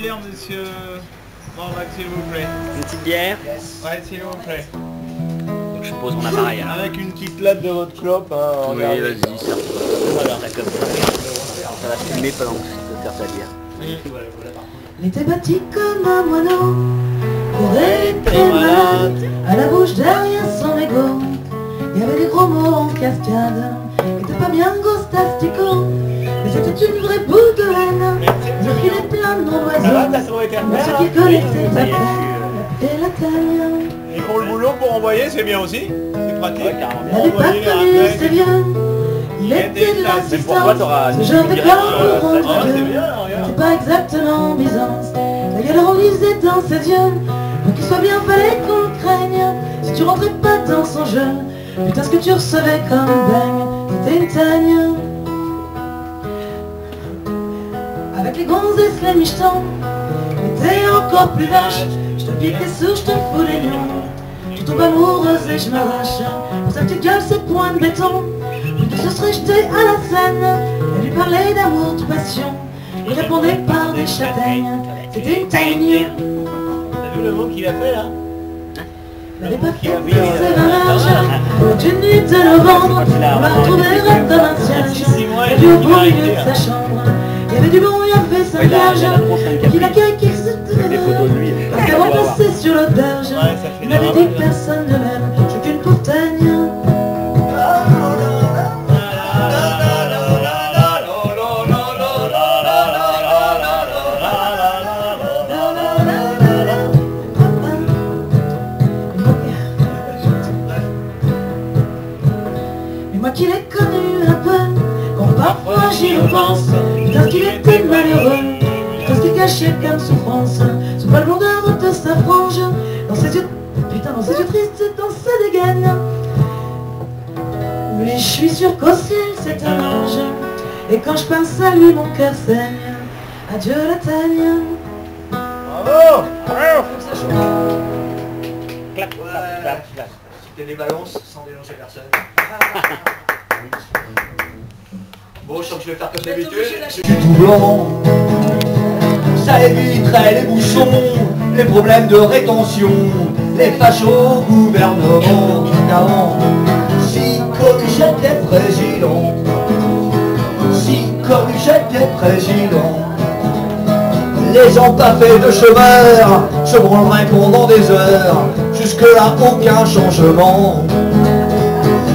bière, monsieur Morlac, s'il vous plaît. Une petite bière. Ouais, s'il vous plaît. Donc je pose mon appareil alors. Avec une petite latte de votre clope. Hein, Oui, vas-y, ça. Voilà, comme ça. Ça va fumer pendant que tu peux faire ta bière. Il était bâti comme un moineau, courait très malade, à la bouche derrière son égo. Il y avait des gros mots en cascade, qui étaient pas bien ghostastico, mais c'était une vraie boule de haine. Il filait plein de noms d'oiseaux, ceux qui connaissaient la peine et la taille. Et pour le boulot, pour envoyer, c'est bien aussi. C'est pratique. Il n'avait pas connu ses vieux, il était de l'assistance, ce genre de corps pour rendre Dieu. C'est pas exactement Byzance, la gueule relisait dans ses yeux. Pour qu'il soit bien, fallait qu'on le craigne. Si tu rentrais pas dans son jeu, putain ce que tu recevais comme baigne, c'était une teigne. Avec les gonzesses, les michetons, t'es encore plus vache. Je te pique les sous, je te fous les lions. Je tombe amoureuse et je m'arrache pour sa petite gueule, ses poings de béton. Plutôt se serait jeté à la scène et lui parlait d'amour, de passion. Il répondait par des châtaignes, c'était une teigne. T'as vu le mot qu'il a fait là? Il n'avait pas fait ses vinages, d'une nuit de novembre, on l'a retrouvé raide comme un siège. Et du au beau milieu de sa chambre, il y avait du bon, il a fait sa plage. Et qu'il accueille qu'il se tenait, parce qu'avant de passer sur l'auberge, il m'avait dit que personne ne l'aime, je suis qu'une pauvre teigne. Moi qui l'ai connu un peu, quand parfois j'y repense, putain ce qu'il était malheureux, putain ce qu'il cachait plein de souffrance, sous pas le blondeur de sa frange, dans ses yeux, putain dans ses yeux tristes, dans sa dégaine. Mais je suis sûr qu'au ciel c'est un ange, et quand je pense à lui mon cœur saigne. Adieu la teigne. Bravo! Bravo! Clap, clap, clap, clap. C'était des balances sans dénoncer personne. Bon, je sens que je vais faire comme d'habitude. Du tout blanc, ça éviterait les bouchons, les problèmes de rétention, les fachos au gouvernement. Car si Coluche était président, si Coluche était président, les gens pas faits de chômeurs se branleraient pendant des heures. Jusque-là, aucun changement.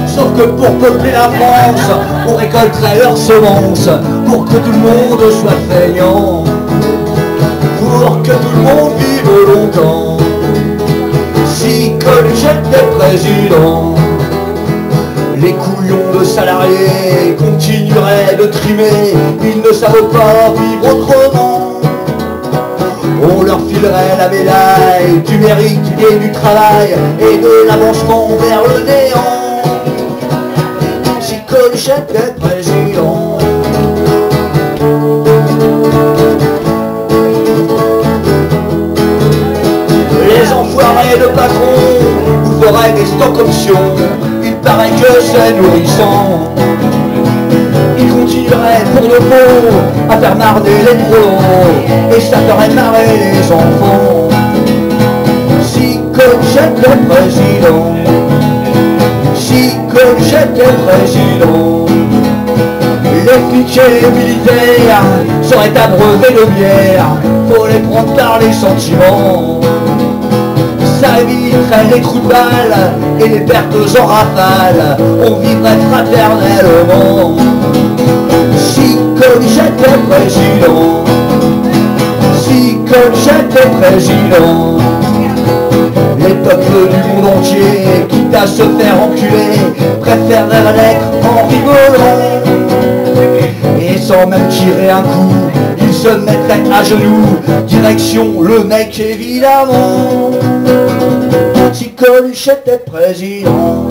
Sauf que pour peupler la France, on récolterait leurs semences, pour que tout le monde soit feignant, pour que tout le monde vive longtemps. Si Coluche était président, les couillons de salariés continueraient de trimer, ils ne savent pas vivre autrement. On leur filerait la médaille du mérite et du travail et de l'avancement vers le néant. Si Coluche était président, les enfoirés de patrons vous feraient des stock options. Il paraît que c'est nourrissant. Ils continueraient pour de bon à faire marrer les prolos, et ça ferait marrer les enfants. Si Coluche était président, si Coluche était président, les flics et les militaires seraient abreuvés de bière. Faut les prendre par les sentiments. Ça éviterait les trous de balles et les pertes en rafale. On vivrait fraternellement. Si Coluche était président, si Coluche était président, les peuples du monde entier, quitte à se faire enculer, préféreraient l'être en rigolant. Et sans même tirer un coup, ils se mettraient à genoux, direction le mec évidemment. Si Coluche était président.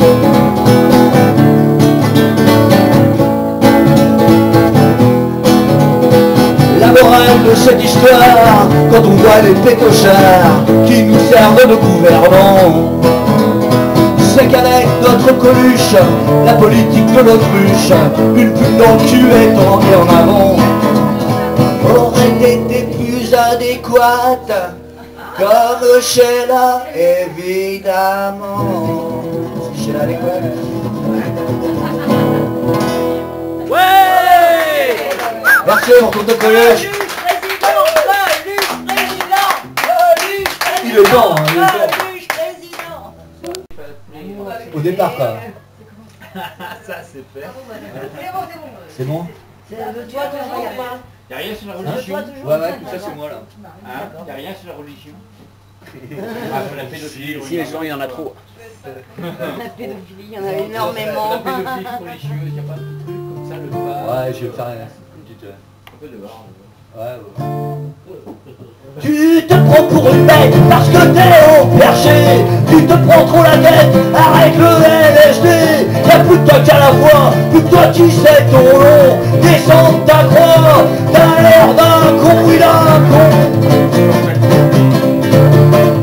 La morale de cette histoire, quand on voit les pétochards qui nous servent de gouvernants, c'est qu'avec notre Coluche, la politique de l'autruche, une pute dans le cul est en avant, aurait été plus plus adéquate, comme Sheila, évidemment. C'est Sheila adéquate. Ouais! Merci, mon tour de collège. Il est temps, hein, il est temps. Au départ, quoi. Ça c'est fait. C'est bon? Toi, toujours, il n'y a pas. Y'a rien sur la religion. Ouais, tout ça c'est moi là. Hein? Y'a rien sur la religion. Ah, sur la pédophilie. Si les gens, il y en a trop. La pédophilie, il y en a énormément. La pédophilie religieuse, y'a pas de truc comme ça, le bar. Ouais, je vais faire une petite... Un peu de bar. Ouais. Tu te prends pour une bête parce que t'es au perché. Tu te prends trop la tête avec le LSD. Y'a plus de toi qu'à la fois, plus de toi qui sais ton long. Descends de ta croix, t'as l'air d'un con, oui d'un con.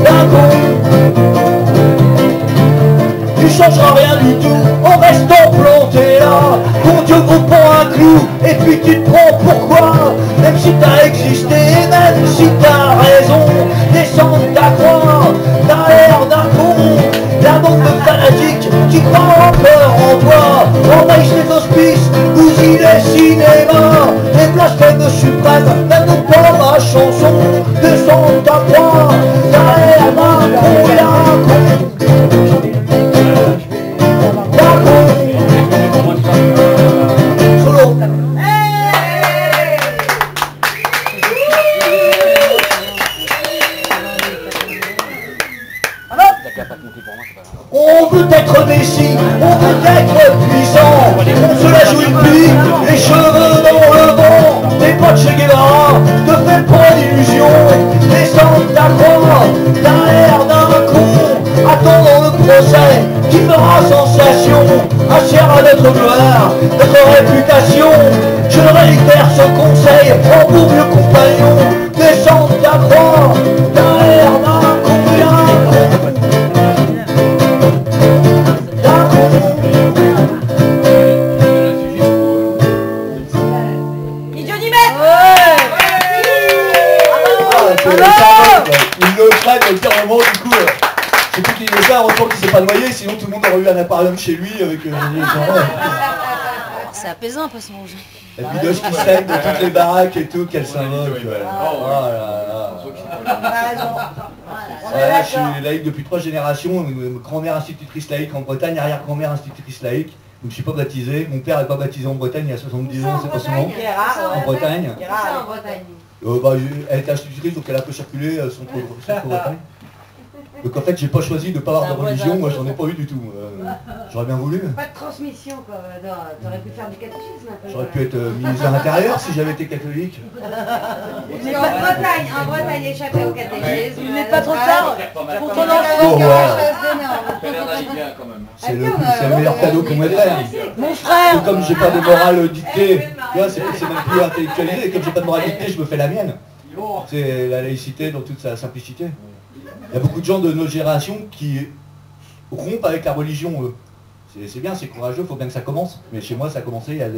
D'un con. Tu changeras rien du tout en restant planté là. Ton Dieu vaut pas un clou et puis tu te prends pourquoi. Même si t'as existé, même si t'as raison, descends de ta croix, t'as l'air d'un con. La bande de fanatiques qui croient encore en toi envahissent les hospices, bousillent les cinémas. Les blasphèmes suprêmes n'aiment pas ma chanson. Descends de ta croix, t'as l'air d'un con et d'un con. Solo. On veut être Messi, on veut être puissant. On se la joue une pique, les cheveux dans le vent. T'es pas de Che Guevara, te fais pas d'illusions. Descends de ta croix, t'as l'air d'un con. Attendant le procès qui fera sensation. Assure à notre gloire, notre réputation. Je réitère ce conseil, en bon vieux compagnon. Descends de ta croix, t'as l'air d'un con, d'un con. D'un con. Il le prenne au pire moment du coup. C'est tout qu'il le fait, heureusement qu'il s'est pas noyé, sinon tout le monde aurait eu un aquarium chez lui avec les gens. C'est apaisant un peu ce rouge. La bidoche qui saigne de toutes les baraques et tout, qu'elle s'invoque. Oh là là. Ouais, je suis laïque depuis 3 générations, grand-mère institutrice laïque en Bretagne, arrière-grand-mère institutrice laïque. Donc je suis pas baptisé, mon père n'est pas baptisé en Bretagne il y a 70 ans, c'est pas souvent. En Bretagne. En Bretagne. Elle était institutrice donc elle a peu circulé son Bretagne. Donc en fait j'ai pas choisi de pas avoir de religion, moi j'en ai pas eu du tout. J'aurais bien voulu. Pas de transmission quoi, t'aurais pu faire du catéchisme un peu. J'aurais pu être ministre de l'Intérieur si j'avais été catholique. Mais en Bretagne, échapper au catéchisme. Il n'est pas trop tard pour ton enfant. Oh, ouais. quand même. C'est le meilleur cadeau qu'on m'ait fait. Mon frère. Et comme j'ai pas de morale dictée, tu vois, c'est même plus intellectualisé, et comme j'ai pas de morale dictée, je me fais la mienne. C'est la laïcité dans toute sa simplicité. Il y a beaucoup de gens de nos générations qui rompent avec la religion, eux. C'est bien, c'est courageux, il faut bien que ça commence. Mais chez moi, ça a commencé il y a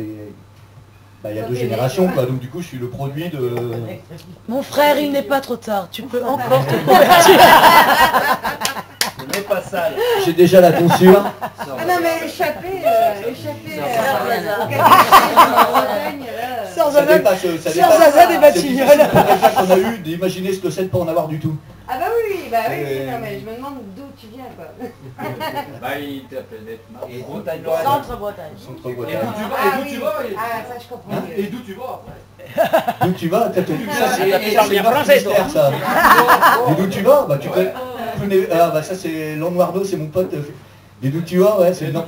2 générations, quoi. Donc du coup, je suis le produit de... Mon frère, il n'est pas trop tard. Tu peux encore te convertir. Ce n'est pas sale. J'ai déjà la tonsure. Ah non mais échapper au catéchisme en Bretagne, là. Sœur Ça Zaza dépasse des Batignolles. C'est le réflexe qu'on a eu d'imaginer ce que c'est de pas en avoir du tout. Ah bah oui, non mais je me demande d'où tu viens quoi. Bah il t'appelle nettement. Et Centre-Bretagne. Centre-Bretagne. Ah oui, ah ça je comprends mieux. Et d'où tu vas après? D'où tu vas? Ça, c'est bien pas français, mystère, ça. Et d'où tu vas? Bah tu peux... Ah bah ça c'est Lannoireau, c'est mon pote. Et d'où tu vas? Ouais, c'est d'où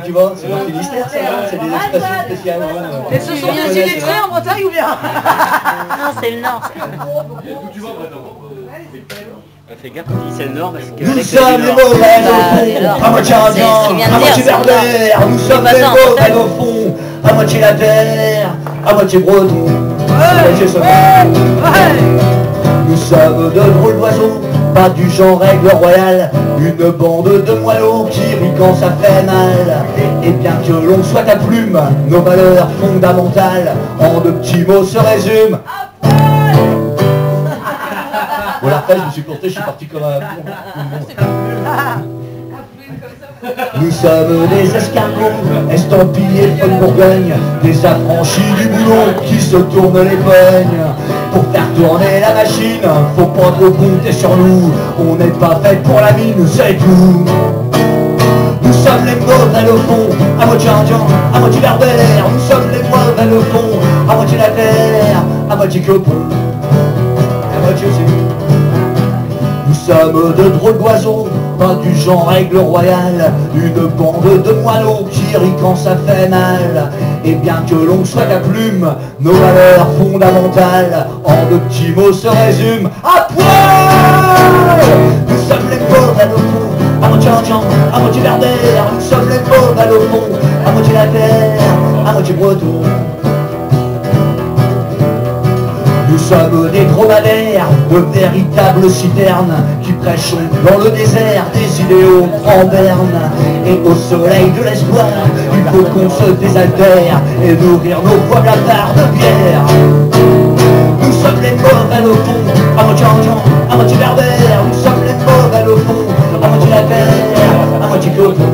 tu vas? C'est dans le Finistère, ça, c'est des expressions spéciales. Et ce sont des illettrés en Bretagne ou bien? Non, c'est le Nord. D'où tu vas Breton? Fais gaffe quand il dit c'est le Nord parce que... Nous sommes les mauvais au fond, à moitié indien, à moitié berbère. Nous sommes les mauvais au fond, à moitié la terre, à moitié breton, à moitié sauvage. Nous sommes de drôles d'oiseaux, pas du genre règle royale. Une bande de moineaux qui rient quand ça fait mal. Et bien que l'on soit à plume, nos valeurs fondamentales en 2 petits mots se résument. Voilà, après, je me suis planté, je suis parti comme un... Nous sommes des escargots, estampillés de Bourgogne, des affranchis du boulot qui se tournent les pognes. Pour faire tourner la machine, faut pas trop compter sur nous, on n'est pas fait pour la mine, c'est tout. Nous sommes les mauvais au fond, à moitié indien, à moitié berbère. Nous sommes les mauvais au fond, à moitié la terre, à moitié copon, à moitié aussi. Nous sommes de drôles d'oiseaux, pas du genre aigle royal, une bande de moineaux qui rit quand ça fait mal. Et bien que l'on soit à plume, nos valeurs fondamentales en de petits mots se résument à poil. Nous sommes les mauvais au fond, à moitié indien, à moitié berbère. Nous sommes les mauvais au fond, à moitié la terre, à moitié breton. Nous sommes des dromadaires, de véritables citernes qui prêchent dans le désert des idéaux en berne. Et au soleil de l'espoir, il faut qu'on se désaltère et nourrir nos voix blafards de bière. Nous sommes les mauvais au fond, à moitié indien, à moitié berbère. Nous sommes les mauvais au fond, à moitié la terre, à moitié coton.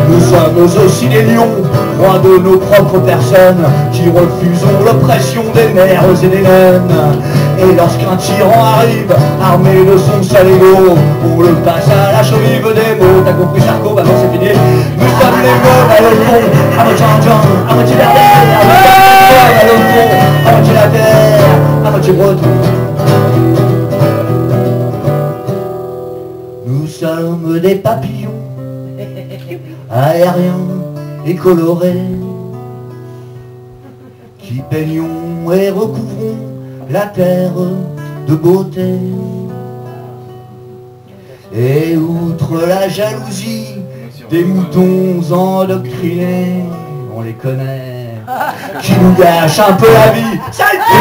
Nous sommes aussi des lions, rois de nos propres personnes, qui refusons l'oppression des mères et des naines. Et lorsqu'un tyran arrive, armé de son seul ego, on le passe à la chaux-vive des mots. T'as compris Sarko, bah non c'est fini. Nous sommes les mauvais au fond, à moitié indien, à moitié berbère. Nous sommes les mauvais au fond, à moitié la terre, à moitié breton. Nous sommes des papillons aériens et colorés, qui peignons et recouvrons la terre de beauté. Et outre la jalousie des moutons endoctrinés, on les connaît, qui nous gâchent un peu la vie, saleté.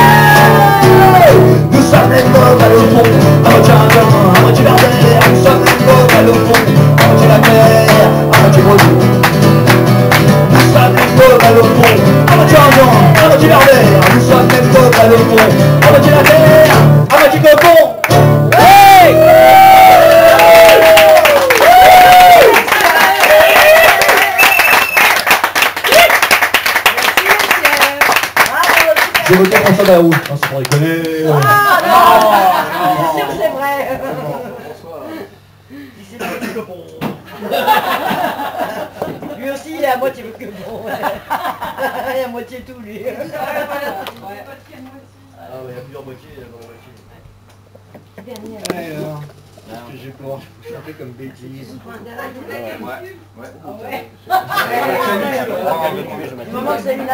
Nous sommes les mauvais au fond, à moitié indien, à moitié berbère. Nous sommes les mauvais au fond, à moitié la terre, à moitié breton. Nous sommes les mauvais au fond, à moitié indien, à moitié berbère. Nous sommes les mauvais au fond, à moitié la terre, à moitié copon. Hey! J'ai voté François Bayrou, c'est pour déconner. Ah non, c'est sûr que c'est vrai. Lui aussi il est à moitié que bon. Il est à moitié tout lui. Ah ouais, il y a plusieurs moitiés, il y a plusieurs moitiés. Dernière. Qu'est-ce que j'ai pour chanter comme bêtise? Le moment que c'est une